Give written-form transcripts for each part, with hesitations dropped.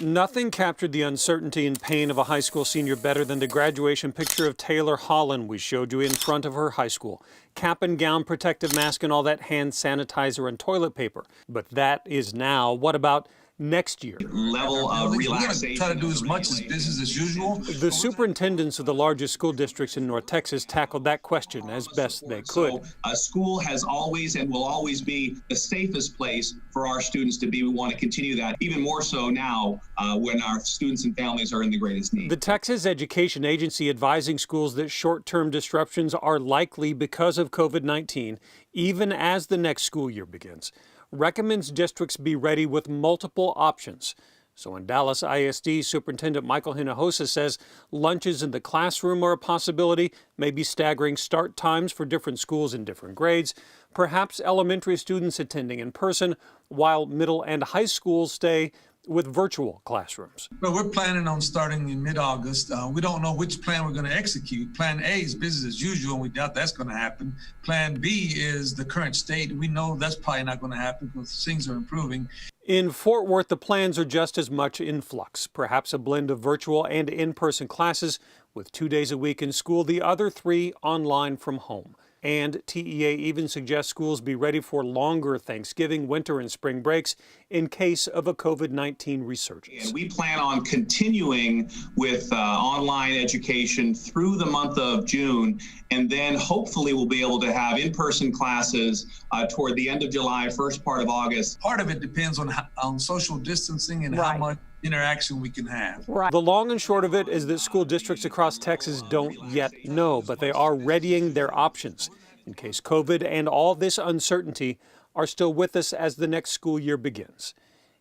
Nothing captured the uncertainty and pain of a high school senior better than the graduation picture of Taylor Holland we showed you in front of her high school. Cap and gown, protective mask, and all that hand sanitizer and toilet paper. But that is now. What about next year? Level of relaxation. We're going to try to do as much as business as usual. The superintendents of the largest school districts in North Texas tackled that question as best they could. So, a school has always and will always be the safest place for our students to be. We want to continue that, even more so now when our students and families are in the greatest need. The Texas Education Agency advising schools that short-term disruptions are likely because of COVID-19, even as the next school year begins. Recommends districts be ready with multiple options. So in Dallas ISD, Superintendent Michael Hinojosa says lunches in the classroom are a possibility, maybe staggering start times for different schools in different grades, perhaps elementary students attending in person, while middle and high schools stay with virtual classrooms. Well, we're planning on starting in mid-August. We don't know which plan we're going to execute. Plan A is business as usual, and we doubt that's going to happen. Plan B is the current state. We know that's probably not going to happen because things are improving. In Fort Worth, the plans are just as much in flux, perhaps a blend of virtual and in-person classes with 2 days a week in school, the other 3 online from home. And TEA even suggests schools be ready for longer Thanksgiving, winter, and spring breaks in case of a COVID-19 resurgence. And we plan on continuing with online education through the month of June, and then hopefully we'll be able to have in-person classes toward the end of July, first part of August. Part of it depends on social distancing and how much interaction we can have. The long and short of it is that school districts across Texas don't yet know, but they are readying their options in case COVID and all this uncertainty are still with us as the next school year begins.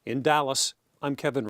In Dallas, I'm Kevin.